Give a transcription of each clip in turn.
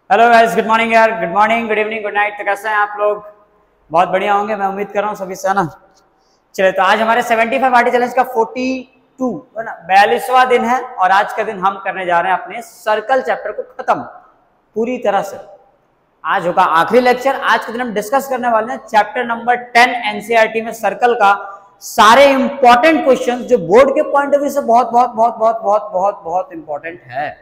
Hello guys, good morning यार, good morning, good evening, good night. तो कैसे हैं आप लोग? बहुत बढ़िया होंगे, मैं उम्मीद कर रहा हूँ सभी से, है ना। चलिए, तो आज हमारे 75 आरटी चैलेंज का 42 है ना 42वां दिन है और आज का दिन हम करने जा रहे हैं अपने सर्कल चैप्टर को खत्म पूरी तरह से। आज होगा आखिरी लेक्चर। आज के दिन हम डिस्कस करने वाले हैं चैप्टर नंबर 10 एनसीईआरटी में सर्कल का सारे इंपॉर्टेंट क्वेश्चंस जो बोर्ड के पॉइंट ऑफ व्यू से बहुत बहुत बहुत बहुत बहुत बहुत बहुत इंपॉर्टेंट है,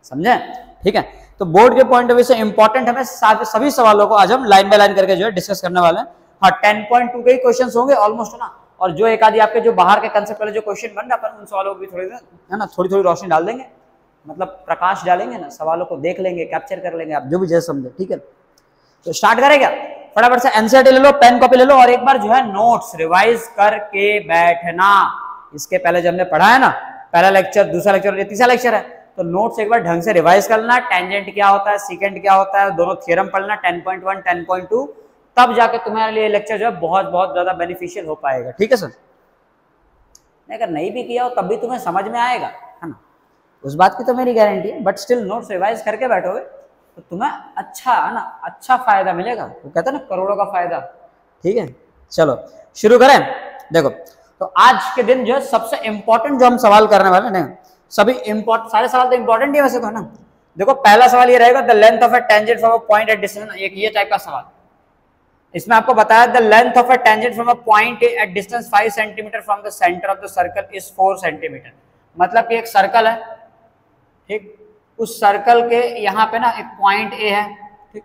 समझे? ठीक है, तो बोर्ड के पॉइंट ऑफ व्यू से इंपॉर्टेंट हमें सभी सवालों को आज हम लाइन बाय लाइन करके जो है डिस्कस करने वाले हैं। हाँ, 10.2 के ही क्वेश्चंस होंगे ऑलमोस्ट, है ना। और जो एक आदि आपके जो बाहर के कंसेप्ट वाले जो क्वेश्चन बन रहे हैं, अपन उन सवालों को भी थोड़ी है ना थोड़ी रोशनी डाल देंगे, मतलब प्रकाश डालेंगे ना, सवालों को देख लेंगे, कैप्चर कर लेंगे, आप जो भी जैसे समझे। ठीक है, तो स्टार्ट करें क्या? फटाफट से एनसीईआरटी ले लो, पेन कॉपी ले लो और एक बार जो है नोट्स रिवाइज करके बैठना। इसके पहले जब हमने पढ़ा है ना, पहला लेक्चर, दूसरा लेक्चर, ये तीसरा लेक्चर है, तो नोट्स एक बार ढंग से रिवाइज कर लेना। टेंजेंट क्या होता है, सीकेंट क्या होता है, दोनों थ्योरम पढ़ना, 10.1 10.2, तब जाके तुम्हारे लिए लेक्चर जो है बहुत बहुत ज्यादा बेनिफिशियल हो पाएगा। ठीक है सर, अगर नहीं भी किया हो तब भी तुम्हें समझ में आएगा, है ना, उस बात की तो मेरी गारंटी है। बट स्टिल नोट्स रिवाइज करके बैठोगे तो तुम्हें अच्छा, है ना, अच्छा फायदा मिलेगा। वो कहते हैं ना, करोड़ों का फायदा। ठीक है, चलो शुरू करें। देखो, तो आज के दिन जो है सबसे इंपॉर्टेंट जो हम सवाल करने वाले हैं, सभी इंपॉर्टेंट, सारे सवाल तो इंपॉर्टेंट ही वैसे तो, है ना। देखो, पहला सवाल ये रहेगा, the length of a tangent from a point at distance, एक ये टाइप का सवाल। इसमें आपको बताया the length of a tangent from a point at distance 5 centimetre from the centre of the circle is 4 centimetre. मतलब कि एक सर्कल है, ठीक, उस सर्कल के यहाँ पे ना एक पॉइंट ए है, ठीक,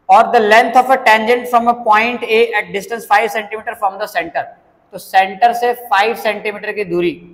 और the length of a tangent from a point A at distance 5 centimetre from the centre. तो सेंटर से 5 सेंटीमीटर की दूरी,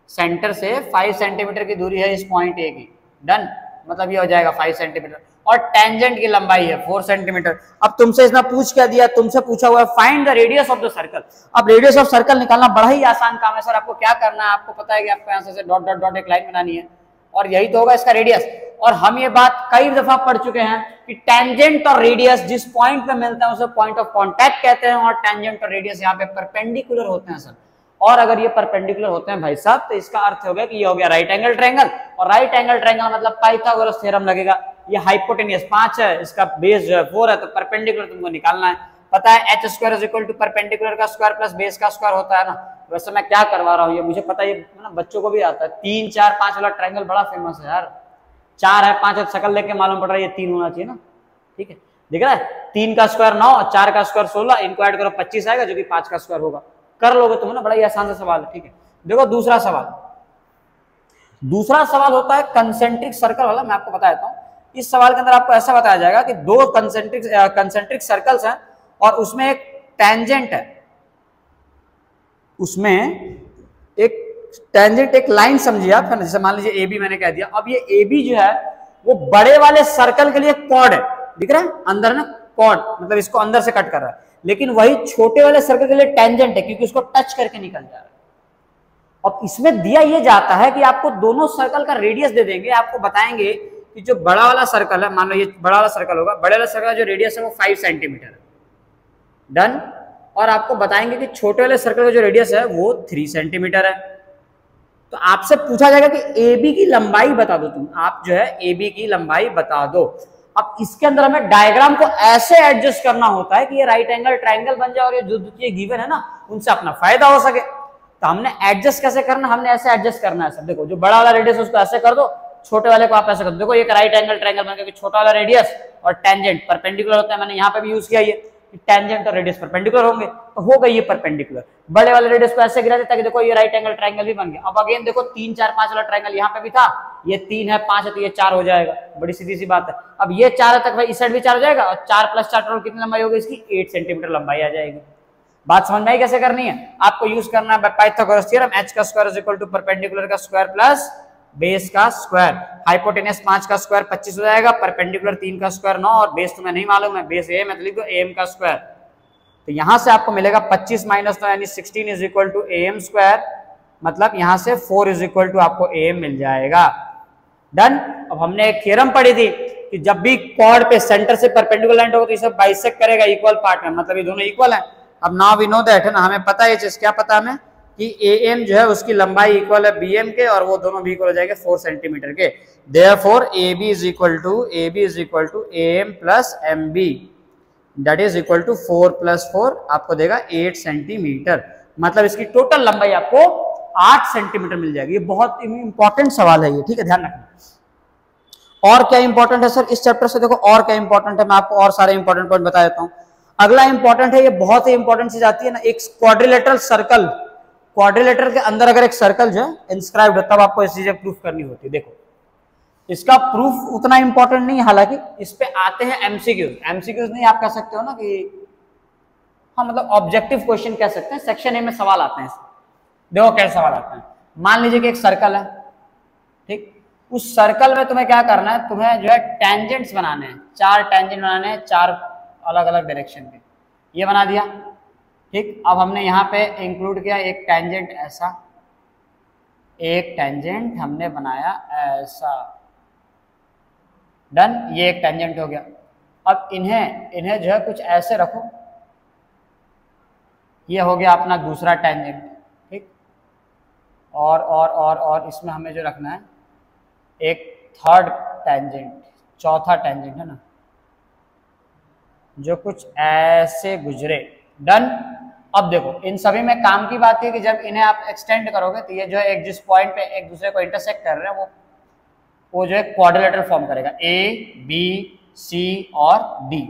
सेंटर से 5 सेंटीमीटर की दूरी है इस पॉइंट ए की। डन, मतलब ये हो जाएगा 5 सेंटीमीटर। और टेंजेंट की लंबाई है 4 सेंटीमीटर। अब तुमसे इसने पूछ क्या दिया, तुमसे पूछा हुआ है find the radius of the circle. अब रेडियस ऑफ सर्कल निकालना बड़ा ही आसान काम है सर। आपको क्या करना है, आपको पता है कि आपको यहाँ से डॉट डॉट डॉट एक लाइन बनानी है और यही तो होगा इसका रेडियस। और हम ये बात कई दफा पढ़ चुके हैं कि टेंजेंट और रेडियस जिस पॉइंट पे मिलता है उसे पॉइंट ऑफ कांटेक्ट कहते हैं, और टेंजेंट और रेडियस यहाँ पे परपेंडिकुलर होते हैं सर। और अगर ये परपेंडिकुलर होते हैं भाई साहब, तो इसका अर्थ हो गया कि ये हो गया राइट एंगल ट्रायंगल। और राइट एंगल ट्रायंगल मतलब पाइथागोरस थ्योरम लगेगा। ये हाइपोटेन्यूस 5 है, इसका बेस जो है 4 है, तो परपेंडिकुलर तुमको निकालना है। पता है h square is equal to perpendicular का स्क्वायर प्लस बेस का स्क्वायर होता है ना। वैसे मैं क्या करवा रहा हूँ ये मुझे पता है, ये ना बच्चों को भी आता है। 3 4 5 वाला ट्रायंगल बड़ा फेमस है यार। 4 है, 5 है, शकल देख के मालूम पड़ रहा है ये 3 होना चाहिए ना। ठीक है, दिख रहा है, 3 का स्क्वायर 9 और 4 का स्क्वायर 16, इनको ऐड करो 25 आएगा, जो कि 5 का स्क्वायर होगा। कर लोगे तुम ना, बड़ा ही आसान सा सवाल है। ठीक है, देखो दूसरा सवाल। दूसरा सवाल होता है कंसेंट्रिक सर्कल वाला। मैं आपको बता देता हूँ, इस सवाल के अंदर आपको ऐसा बताया जाएगा कि 2 कंसेंट्रिक सर्कल्स हैं और उसमें एक टेंजेंट है, उसमें एक टेंजेंट, एक लाइन समझिए आप, जैसे मान लीजिए ए बी मैंने कह दिया। अब ये ए बी जो है वो बड़े वाले सर्कल के लिए कॉर्ड है, दिख रहा है अंदर ना, कॉर्ड मतलब इसको अंदर से कट कर रहा है। लेकिन वही छोटे वाले सर्कल के लिए टेंजेंट है क्योंकि उसको टच करके निकल जा रहा है। अब इसमें दिया ये जाता है कि आपको दोनों सर्कल का रेडियस दे देंगे, आपको बताएंगे कि जो बड़ा वाला सर्कल है, मान लो ये बड़ा वाला सर्कल होगा, बड़े वाला सर्कल का जो रेडियस है वो 5 सेंटीमीटर है। डन, और आपको बताएंगे कि छोटे वाले सर्कल का जो रेडियस है वो 3 सेंटीमीटर है। तो आपसे पूछा जाएगा कि ए बी की लंबाई बता दो तुम, आप जो है ए बी की लंबाई बता दो। अब इसके अंदर हमें डायग्राम को ऐसे एडजस्ट करना होता है कि ये राइट एंगल ट्रायंगल बन जाए और ये जो ये गिवन है ना उनसे अपना फायदा हो सके। तो हमने एडजस्ट कैसे करना, हमने ऐसे एडजस्ट करना है सर। देखो, जो बड़ा वाला रेडियस उसको ऐसे कर दो, छोटे वाले को आप ऐसे कर दो। देखो, एक राइट एंगल ट्रायंगल बन गया, छोटा वाला रेडियस और टेंजेंट परपेंडिकुलर होता है। मैंने यहाँ पे भी यूज किया ये, टेंजेंट और रेडियस परपेंडिकुलर होंगे, तो हो गई ये परपेंडिकुलर। बड़े वाले रेडियस को ऐसे गिरा देता कि देखो ये राइट एंगल ट्रायंगल भी बन गया। अब अगेन देखो 3 4 5 वाला ट्रायंगल यहाँ पे भी था, ये 3 है 5 है तो ये 4 हो जाएगा। बड़ी सीधी सी बात है। अब ये 4 है तक भाई इस साइड भी 4 हो जाएगा और 4 + 4 टोटल कितनी लंबाई होगी इसकी, 8 सेंटीमीटर लंबाई आ जाएगी। बात समझ में आई कैसे करनी है? आपको यूज करना है पाइथागोरस थ्योरम, h का square is equal to perpendicular का स्क्वायर प्लस बेस का स्क्वायर। हाइपोटेनस 5 का स्क्वायर 25 हो जाएगा, परपेंडिकुलर 3 का स्क्वायर 9 और बेस तुम्हें नहीं मालूम है, बेस a मतलब लिख दो am का स्क्वायर। तो यहां से आपको मिलेगा 25 - 9 यानी 16 is equal to am square, मतलब यहां से 4 इज इक्वल टू आपको am मिल जाएगा। डन। अब हमने एक थ्योरम पढ़ी थी कि जब भी कॉर्ड पे सेंटर से परपेंडिकुलर लाइन होगा तो इसे बाइसेक्ट करेगा इक्वल पार्ट में, मतलब ये दोनों इक्वल हैं। अब नाउ वी नो दैट, है ना, हमें पता है ये चीज। क्या पता हमें कि AM जो है उसकी लंबाई इक्वल है BM के, और वो दोनों भी इक्वल हो जाएंगे 4 सेंटीमीटर के। Therefore AB is equal to AM plus MB that is equal to 4 + 4 आपको देगा 8 सेंटीमीटर। मतलब इसकी टोटल लंबाई आपको 8 सेंटीमीटर मिल जाएगी। ये बहुत इंपॉर्टेंट सवाल है ये, ठीक है, ध्यान रखना। और क्या इंपॉर्टेंट है सर इस चैप्टर से? देखो और क्या इंपॉर्टेंट है, मैं आपको और सारे इंपॉर्टेंट पॉइंट बता देता हूं। अगला इंपॉर्टेंट है, ये बहुत ही इंपॉर्टेंट चीज आती है ना, एक क्वाड्रिलेटरल सर्कल। क्वाड्रिलेटर के अंदर अगर एक सर्कल जो है इंस्क्राइब्ड है, तब आपको इस चीजें प्रूफ करनी होती है। देखो इसका प्रूफ उतना इंपॉर्टेंट नहीं है, हालांकि इस पे आते हैं एमसीक्यूज। एमसीक्यूज नहीं, आप कह सकते हो ना कि हाँ मतलब ऑब्जेक्टिव क्वेश्चन कह सकते हैं, सेक्शन ए में सवाल आते हैं। देखो कैसे सवाल आते हैं। मान लीजिए कि एक सर्कल है, ठीक, उस सर्कल में तुम्हें क्या करना है, तुम्हें जो है टेंजेंट्स बनाने हैं, 4 टेंजेंट बनाने हैं, 4 अलग अलग डायरेक्शन के। ये बना दिया, ठीक। अब हमने यहाँ पे इंक्लूड किया एक टेंजेंट ऐसा, एक टेंजेंट हमने बनाया ऐसा, डन। ये एक टेंजेंट हो गया। अब इन्हें जो है कुछ ऐसे रखो, ये हो गया अपना दूसरा टेंजेंट, ठीक। और इसमें हमें जो रखना है एक थर्ड टेंजेंट, चौथा टेंजेंट है ना, जो कुछ ऐसे गुजरे, डन। अब देखो इन सभी में काम की बात है कि जब इन्हें आप एक्सटेंड करोगे तो ये जो है एक जिस पॉइंट पे एक दूसरे को इंटरसेक्ट कर रहे हैं वो जो है क्वाड्रिलेटरल फॉर्म करेगा, A, B, C और D।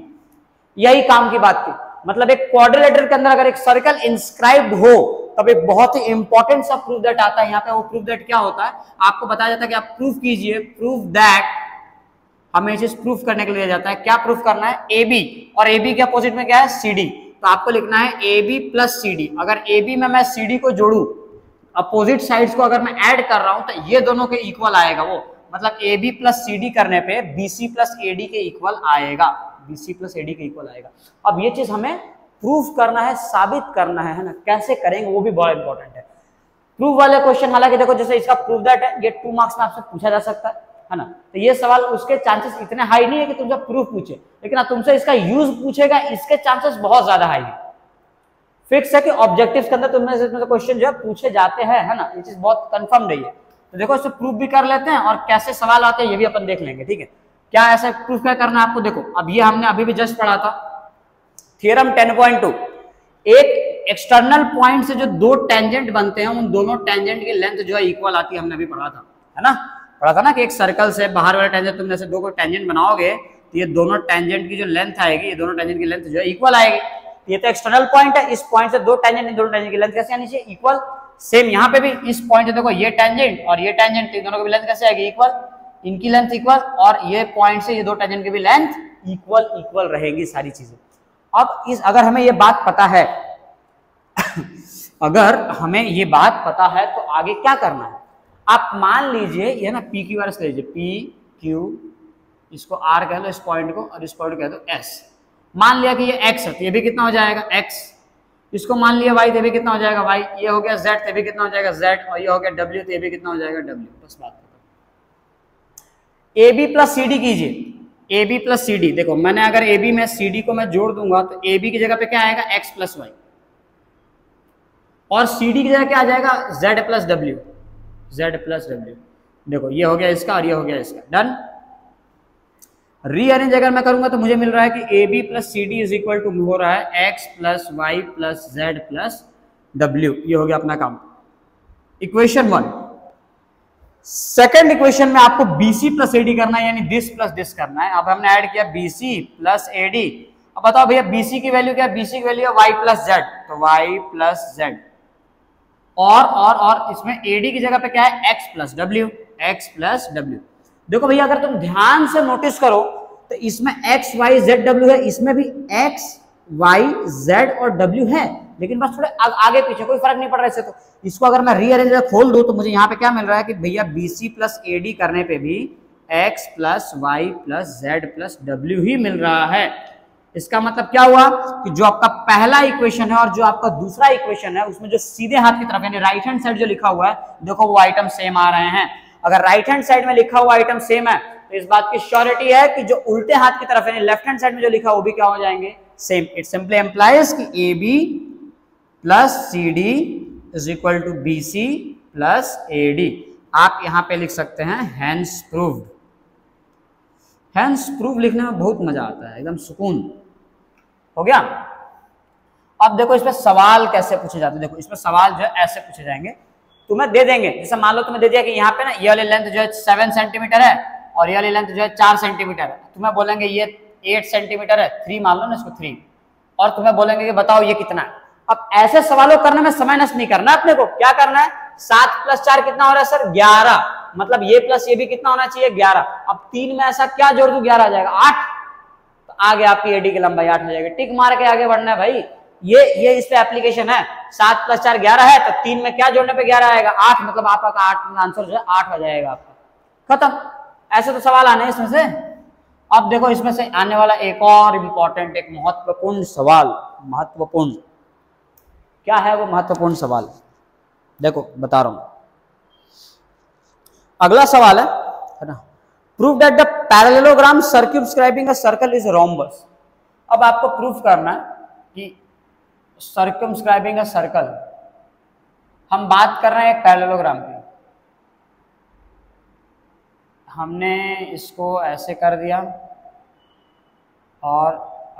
यही काम की बात थी। मतलब एक क्वाड्रिलेटर के अंदर अगर एक सर्कल इंस्क्राइब्ड हो तब एक बहुत ही इंपॉर्टेंट सा प्रूफ दैट आता है यहाँ पे। वो प्रूफ दैट क्या होता है, आपको बताया जाता है कि आप प्रूफ कीजिए, प्रूफ दैट। हमें चीज प्रूफ करने के लिए जाता है, क्या प्रूफ करना है, AB, और AB के अपोजिट में क्या है, CD। तो आपको लिखना है AB प्लस CD। अगर AB में मैं CD को जोड़ू, अपोजिट साइड्स को अगर मैं ऐड कर रहा हूं तो ये दोनों के इक्वल आएगा वो, मतलब AB प्लस CD करने पे BC प्लस AD के इक्वल आएगा, BC प्लस AD के इक्वल आएगा। अब ये चीज हमें प्रूफ करना है, साबित करना है ना, कैसे करेंगे वो भी बहुत इंपॉर्टेंट है। प्रूफ वाले क्वेश्चन, हालांकि देखो जैसे इसका प्रूफ दैट है, ये 2 मार्क्स में आपसे पूछा जा सकता है ना, तो ये सवाल उसके चांसेस इतने हाई नहीं है कि तुमसे प्रूफ पूछे, लेकिन तुमसे इसका यूज पूछेगा, इसके चांसेस बहुत ज्यादा हाई है। फिक्स है कि ऑब्जेक्टिव्स के अंदर तुमने से क्वेश्चन जो है पूछे जाते हैं, है ना, ये चीज बहुत कंफर्म रही है। तो देखो इससे प्रूफ भी कर लेते हैं और कैसे सवाल आते हैं ये भी अपन देख लेंगे, ठीक है। क्या ऐसे प्रूफ क्या करना है आपको, देखो अब ये हमने अभी भी जस्ट पढ़ा था, थ्योरम 10.2। एक एक्सटर्नल पॉइंट से जो 2 टेंजेंट बनते हैं, उन दोनों टेंजेंट की लेंथ जो है इक्वल आती है, हमने अभी पढ़ा था, है ना, पढ़ा था ना कि एक सर्कल से बाहर वाले टेंजेंट तुमने से 2 को टेंजेंट बनाओगे तो ये दोनों टेंजेंट की जो लेंथ आएगी, ये दोनों टेंजेंट की लेंथ जो है इक्वल आएगी। ये तो एक्सटर्नल पॉइंट है, इस पॉइंट से 2 टेंजेंट, दोनों टेंजेंट की लेंथ कैसे आनी चाहिए, इक्वल। सेम यहाँ पे भी इस पॉइंट से देखो ये टेंजेंट और ये टेंजेंट, इन दोनों की भी लेंथ कैसे आएगी, इक्वल, इनकी लेंथ इक्वल, और ये पॉइंट से ये 2 टेंजेंट की भी लेंथ इक्वल रहेगी सारी चीजें। अब अगर हमें ये बात पता है अगर हमें ये बात पता है तो आगे क्या करना है। आप मान लीजिए ये ना PQRS ले लीजिए, PQ, इसको R कह लो इस पॉइंट को, और इस पॉइंट को कह दो S। मान लिया कि ये X है तो ये भी कितना हो जाएगा, X। इसको मान लिया Y, तो भी कितना हो जाएगा Y। ये हो गया Z, तो भी कितना हो जाएगा Z। और ये हो गया W, तो ये भी कितना हो जाएगा W। बस बात खत्म। AB प्लस CD कीजिए, AB प्लस CD। देखो मैंने अगर AB में CD को मैं जोड़ दूंगा तो AB की जगह पे क्या आएगा, X प्लस Y, और CD की जगह क्या आ जाएगा, Z plus W, Z plus W। देखो ये हो गया इसका और ये हो गया इसका, डन। रीअरेंज अगर मैं करूंगा तो मुझे मिल रहा है कि AB plus CD is equal to हो रहा है X plus Y plus Z plus W। ये हो गया अपना काम, इक्वेशन 1। सेकेंड इक्वेशन में आपको BC प्लस AD करना है, यानी दिस प्लस दिस करना है। अब हमने ऐड किया BC प्लस AD। अब बताओ भैया BC की वैल्यू क्या है, BC की वैल्यू है Y प्लस Z, तो Y प्लस Z, और इसमें AD की जगह पे क्या है, X plus W, X plus W। देखो भैया अगर तुम ध्यान से नोटिस करो तो इसमें X Y Z W है, इसमें भी X Y Z और W है, लेकिन बस थोड़े आगे पीछे, कोई फर्क नहीं पड़ रहा है इससे। तो इसको अगर मैं रीअरेंज खोल दूं तो मुझे यहाँ पे क्या मिल रहा है कि भैया BC प्लस AD करने पे भी X plus Y plus Z plus W ही मिल रहा है। इसका मतलब क्या हुआ कि जो आपका पहला इक्वेशन है और जो आपका दूसरा इक्वेशन है उसमें जो सीधे हाथ की तरफ यानी राइट हैंड साइड जो लिखा हुआ है, देखो वो आइटम सेम आ रहे हैं। अगर राइट हैंड साइड में लिखा हुआ आइटम सेम है तो इस बात की श्योरिटी है कि जो उल्टे हाथ की तरफ यानी लेफ्ट हैंड साइड में जो लिखा वो भी क्या हो जाएंगे, सेम। इट सिंपली एम्प्लाइज कि AB plus CD is equal to BC plus AD। आप यहां पे लिख सकते हैं हैंस प्रूव्ड। हैंस प्रूव लिखने में बहुत मजा आता है, एकदम सुकून। हो गया। अब देखो इसमें सवाल कैसे पूछे जाते हैं। देखो इसमें सवाल जो है ऐसे पूछे जाएंगे, तुम्हें दे देंगे, जैसे मान लो तुम्हें दे दिया कि यहाँ पे ना ये वाली लेंथ जो है 7 सेंटीमीटर है और ये वाली लेंथ जो है 4 सेंटीमीटर है। तुम्हें बोलेंगे ये 8 सेंटीमीटर है, 3 मान लो ना इसको 3, और तुम्हें बोलेंगे कि बताओ ये कितना है। अब ऐसे सवालों करने में समय नष्ट नहीं करना अपने को। क्या करना है, 7 + 4 कितना हो रहा है सर, 11। मतलब ये प्लस ये भी कितना होना चाहिए, 11। अब 3 में ऐसा क्या जोड़ दूं, 11 आ जाएगा, 8। तो आगे आपकी एडी की लंबाई 8 हो जाएगी। टिक मार के आगे बढ़ना है भाई। ये इस पे एप्लीकेशन है। 7 + 4 11 है, तो 3 में क्या जोड़ने पे 11 आएगा, 8। मतलब आपका 8 आंसर जो है 8 हो जाएगा आपका। खत्म। ऐसे तो सवाल आने इसमें से। अब देखो इसमें से आने वाला एक और इंपॉर्टेंट, एक महत्वपूर्ण सवाल। महत्वपूर्ण क्या है वो महत्वपूर्ण सवाल, देखो बता रहा हूं। अगला सवाल है ना, prove that the parallelogram circumscribing a circle is rhombus. अब आपको प्रूफ करना है कि सर्कमस्क्राइबिंग अ सर्कल, हम बात कर रहे हैं एक पैरेललोग्राम की। हमने इसको ऐसे कर दिया और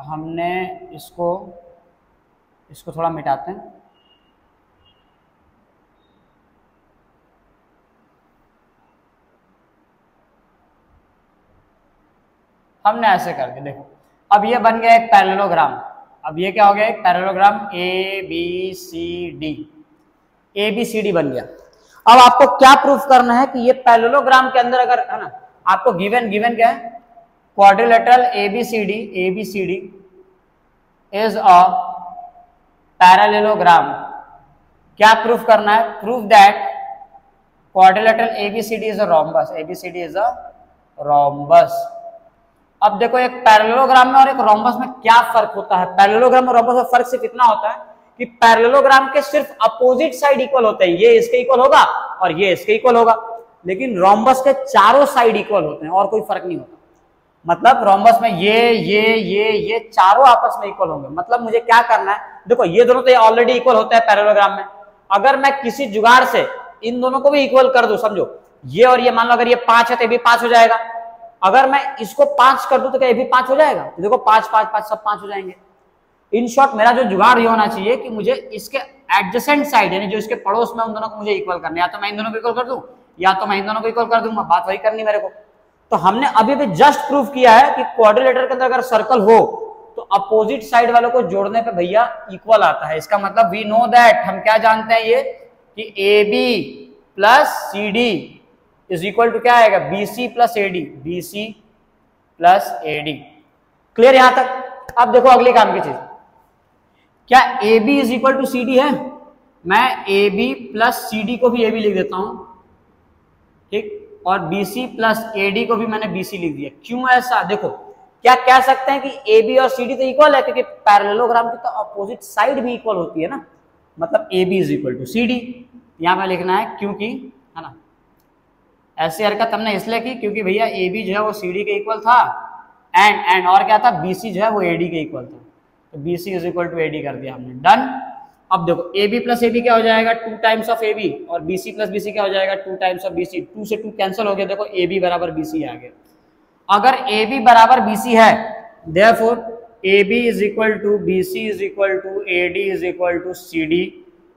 हमने इसको थोड़ा मिटाते हैं। हमने ऐसे कर दिया, देखो अब ये बन गया एक पैरेललोग्राम। अब ये क्या हो गया, एक पैरेललोग्राम ABCD बन गया। अब आपको क्या प्रूफ करना है कि ये पैरेललोग्राम के अंदर अगर है ना, आपको गिवन क्या है, quadrilateral ABCD is a parallelogram. क्या प्रूफ करना है, proof that quadrilateral ABCD is a rhombus. ABCD is a rhombus. अब देखो एक पैरेललोग्राम में और एक रोम्बस में क्या फर्क होता है। पैरेललोग्राम और रोम्बस में फर्क सिर्फ इतना होता है कि पैरेललोग्राम के सिर्फ अपोजिट साइड इक्वल होते हैं, ये इसके इक्वल होगा और ये इसके इक्वल होगा। लेकिन रोम्बस के चारों साइड इक्वल होते हैं और कोई फर्क नहीं होता। मतलब रोम्बस में ये चारों आपस में इक्वल होंगे। मतलब मुझे क्या करना है, देखो ये दोनों तो ऑलरेडी इक्वल होते हैं पैरेललोग्राम में। अगर मैं किसी जुगाड़ से इन दोनों को भी इक्वल कर दूं, समझो ये और ये, मान लो अगर ये 5 है तो ये भी 5 हो जाएगा। अगर मैं इसको 5 कर दूं तो क्या ये भी 5 हो जाएगा। तो देखो 5 5 5 सब 5 हो जाएंगे। इन शॉर्ट मेरा जो जुगाड़ ये होना चाहिए कि मुझे इसके एडजेसेंट साइड यानी जो इसके पड़ोस में उन दोनों को मुझे इक्वल करना है। या तो मैं इन दोनों को इक्वल कर दूं या तो मैं इन दोनों को इक्वल कर दूंगा, बात वही करनी मेरे को। तो हमने अभी भी जस्ट प्रूफ किया है कि क्वाड्रिलेटर के अंदर अगर सर्कल हो तो अपोजिट साइड वालों को जोड़ने पे भैया इक्वल आता है। इसका मतलब वी नो दैट, हम क्या जानते हैं ये कि AB plus CD is equal to क्या आएगा, BC plus AD। BC plus AD। Clear यहां तक। अब देखो अगली काम की चीज, क्या AB is equal to CD है। मैं AB प्लस CD को भी AB लिख देता हूं, ठीक, और BC प्लस AD को भी मैंने BC लिख दिया। क्यों ऐसा, देखो क्या कह सकते हैं कि AB और CD तो इक्वल है, क्योंकि पैरेललोग्राम की तो अपोजिट साइड भी इक्वल होती है ना। मतलब AB is equal to CD। यहां पे लिखना है क्योंकि, है ना, ऐसी हरकत हमने इसलिए की क्योंकि भैया AB जो है वो CD के इक्वल था एंड और क्या था, BC जो है वो AD के इक्वल था। तो BC is equal to AD कर दिया हमने, डन। अब देखो AB प्लस AB क्या हो जाएगा, 2 टाइम्स ऑफ AB, और BC प्लस BC क्या हो जाएगा, 2 टाइम्स ऑफ BC। 2 से 2 कैंसिल हो गया। देखो AB बराबर BC आ गया। अगर AB बराबर BC है, therefore AB is equal to BC is equal to AD is equal to CD,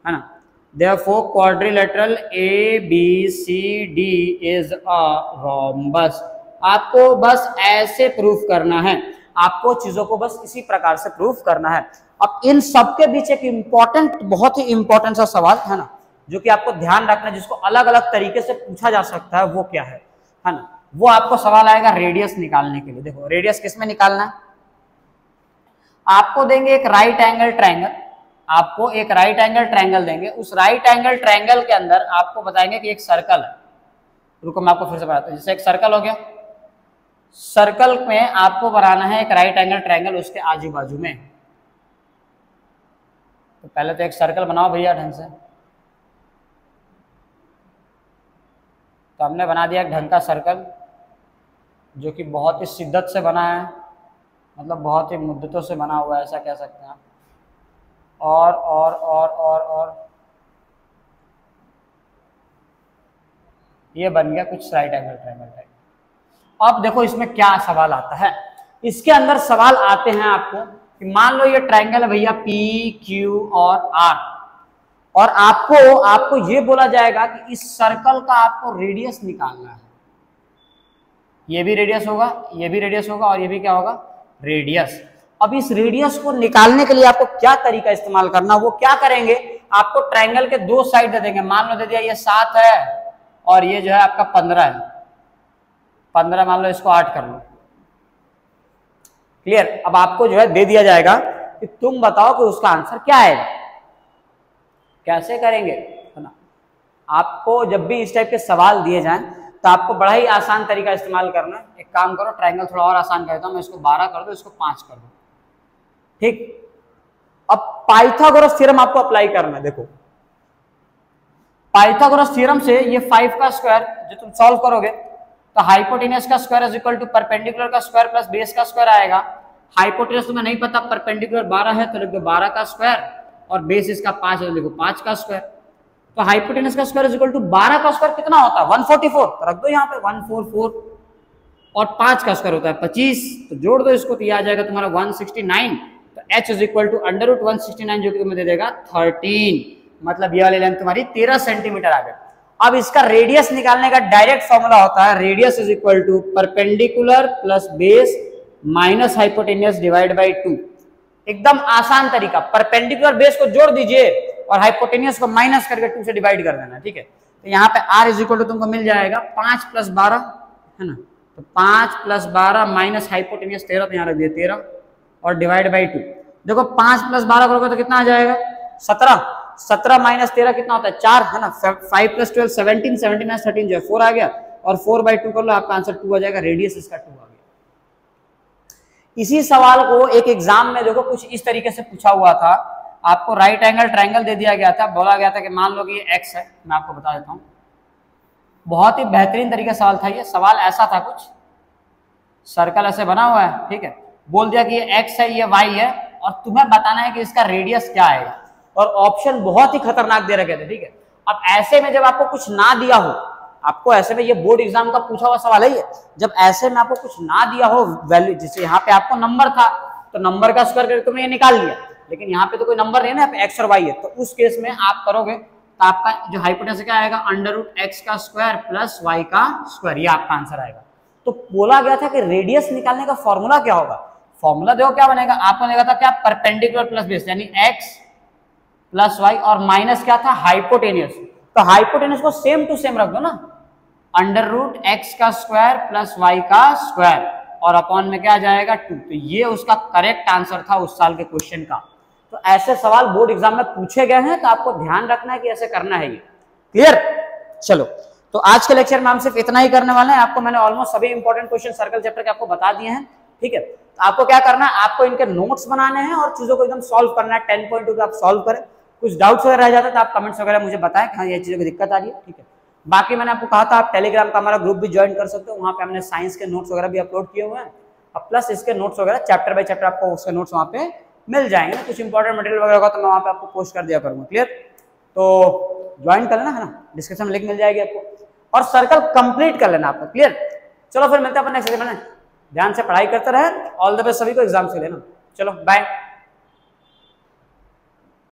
है ना। Therefore quadrilateral ABCD is a rhombus। आपको बस ऐसे प्रूफ करना है, आपको चीजों को बस इसी प्रकार से प्रूफ करना है। अब इन सब के बीच एक इंपॉर्टेंट, बहुत ही इंपॉर्टेंट सा सवाल है ना, जो कि आपको ध्यान रखना है, जिसको अलग अलग तरीके से पूछा जा सकता है, वो क्या है ना, वो आपको सवाल आएगा रेडियस निकालने के लिए। देखो रेडियस किसमें निकालना है, आपको देंगे एक राइट एंगल ट्रायंगल, आपको एक राइट एंगल ट्रायंगल देंगे। उस राइट एंगल ट्रायंगल के अंदर आपको बताएंगे कि एक सर्कल है। रुको मैं आपको फिर से बताता हूं। जैसे एक सर्कल हो गया, सर्कल में आपको बनाना है एक राइट एंगल ट्रायंगल उसके आजू बाजू में। तो पहले तो एक सर्कल बनाओ भैया ढंग से। तो हमने बना दिया एक ढंग का सर्कल जो कि बहुत ही शिद्दत से बना है, मतलब बहुत ही मुद्दतों से बना हुआ है, ऐसा कह सकते हैं आप। और ये बन गया कुछ राइट एंगल ट्रायंगल टाइप। अब देखो इसमें क्या सवाल आता है, इसके अंदर सवाल आते हैं आपको कि मान लो ये ट्रायंगल है भैया पी क्यू और आर, और आपको ये बोला जाएगा कि इस सर्कल का आपको रेडियस निकालना है। ये भी रेडियस होगा, ये भी रेडियस होगा, और ये भी क्या होगा, रेडियस। अब इस रेडियस को निकालने के लिए आपको क्या तरीका इस्तेमाल करना, वो क्या करेंगे, आपको ट्रायंगल के दो साइड दे देंगे। मान लो दे दिया ये 7 है और ये जो है आपका 15 है, 15 मान लो, इसको 8 कर लो, क्लियर। अब आपको जो है दे दिया जाएगा कि तुम बताओ कि उसका आंसर क्या आएगा। कैसे करेंगे, है ना। आपको जब भी इस टाइप के सवाल दिए जाएं तो आपको बड़ा ही आसान तरीका इस्तेमाल करना है। एक काम करो, ट्रायंगल थोड़ा और आसान कर देता हूं मैं, इसको 12 कर दो, इसको 5 कर दो, ठीक। अब पाइथागोरस थ्योरम आपको अप्लाई करना है। देखो पाइथागोरस थ्योरम से ये 5 का स्क्वायर जो तुम सॉल्व करोगे तो हाइपोटेनस का square is equal to perpendicular का स्क्वायर प्लस बेस का स्क्वायर आएगा। हाइपोटेनस तुम्हें नहीं पता, परपेंडिकुलर 12 है तो लिख दो 12 का स्क्वायर, और बेस इसका 5 है तो लिखो 5 का स्क्वायर। तो हाइपोटेनस का स्क्वायर इज इक्वल टू 12 का स्क्वायर कितना होता है, 144, तो रख दो यहाँ पे 144, और 5 का स्क्वायर होता है 25, तो जोड़ दो इसको तो ये आ जाएगा तुम्हारा 169। तो h is equal to under root 169 जो कि तुम्हें दे देगा 13, मतलब ये वाली लेंथ तुम्हारी 13 सेंटीमीटर आ गई। अब इसका रेडियस निकालने का डायरेक्ट फॉर्मूला होता है radius is equal to perpendicular plus base minus hypotenuse divide by 2। एकदम आसान तरीका, परपेंडिकुलर बेस को जोड़ दीजिए और हाइपोटेनियस को माइनस करके 2 से डिवाइड कर देना, ठीक है। तो यहाँ पे r इज इक्वल टू तुमको मिल जाएगा 5 प्लस 12, है ना, तो 5 प्लस 12 माइनस हाइपोटेनियस 13, तो यहाँ रख दिए 13 और डिवाइड बाई 2। देखो 5 प्लस 12 करोगे तो कितना आ जाएगा, 17, 17 माइनस 13 कितना होता है 4, है ना। 5 प्लस 12 17, 17 माइनस 13 जो है 4 आ गया, और 4/2 कर लो, आपका आंसर 2 आ जाएगा, रेडियस इसका 2 आ गया। इसी सवाल को एक एग्जाम में देखो कुछ इस तरीके से पूछा हुआ था, आपको राइट एंगल ट्रायंगल दे दिया गया था, बोला गया था कि मान लो कि ये x है, मैं आपको बता देता हूँ, बहुत ही बेहतरीन तरीके सवाल था ये। सवाल ऐसा था, कुछ सर्कल ऐसे बना हुआ है, ठीक है, बोल दिया कि ये x है ये y है, और तुम्हें बताना है कि इसका रेडियस क्या आएगा, और ऑप्शन बहुत ही खतरनाक दे रखे थे, ठीक है। अब ऐसे में जब आपको कुछ ना दिया हो, आपको ऐसे में, ये बोर्ड एग्जाम का पूछा हुआ सवाल है ये, जब ऐसे में आपको कुछ ना दिया हो वैल्यू, जैसे यहाँ पे आपको नंबर था तो नंबर का स्क्वायर करके तुमने ये निकाल लिया, लेकिन यहाँ पे तो कोई नंबर नहीं है ना, यहाँ पे x और y है, तो उस केस में आप करोगे तो आपका जो हाइपोटेनस क्या आएगा, अंडर रूट x का स्क्वायर प्लस y का स्क्वायर, ये आपका आंसर आएगा। तो बोला गया था कि रेडियस निकालने का फॉर्मूला क्या होगा, फॉर्मूला देखो क्या बनेगा, आपको देखा था क्या, परपेंडिकुलर प्लस बेस यानी x प्लस y, और माइनस क्या था, हाइपोटेनियस। तो हाइपोटेनस को सेम टू सेम रख दो ना, अंडर रूट x का स्क्वायर प्लस y का स्क्वायर, और अपॉन में क्या जाएगा 2। तो ये उसका करेक्ट आंसर था उस साल के क्वेश्चन का। तो ऐसे सवाल बोर्ड एग्जाम में पूछे गए हैं, तो आपको ध्यान रखना है कि ऐसे करना है ये, क्लियर। चलो, तो आज के लेक्चर में हम सिर्फ इतना ही करने वाले हैं। आपको मैंने ऑलमोस्ट सभी इंपॉर्टेंट क्वेश्चन सर्कल चैप्टर के आपको बता दिए हैं, ठीक है। तो आपको क्या करना है, आपको इनके नोट्स बनाने हैं और चीजों को एकदम सॉल्व करना है, 10.2 पे आप सॉल्व करें। कुछ डाउट्स वगैरह रह जाता है तो आप कमेंट्स वगैरह मुझे बताएं कि हाँ ये चीजों की दिक्कत आ रही है, ठीक है। बाकी मैंने आपको कहा था आप टेलीग्राम का हमारा ग्रुप भी ज्वाइन कर सकते हो, वहाँ पे हमने साइंस के नोट्स वगैरह भी अपलोड किए हुए हैं, अब प्लस इसके नोट्स वगैरह चैप्टर बाय चैप्टर आपको उसके नोट्स वहाँ पे मिल जाएंगे। कुछ इंपॉर्टेंट मटेरियल वगैरह होगा तो मैं वहाँ पे आपको पोस्ट कर दिया करूँगा, क्लियर। तो ज्वाइन कर लेना, है ना, डिस्क्रिप्शन में लिंक मिल जाएगी आपको, और सर्कल कंप्लीट कर लेना आपको, क्लियर। चलो फिर मिलते हैं अपन नेक्स्ट सेशन में, ध्यान से पढ़ाई करते रहे, ऑल द बेस्ट सभी को एग्जाम से लेना। चलो बाय।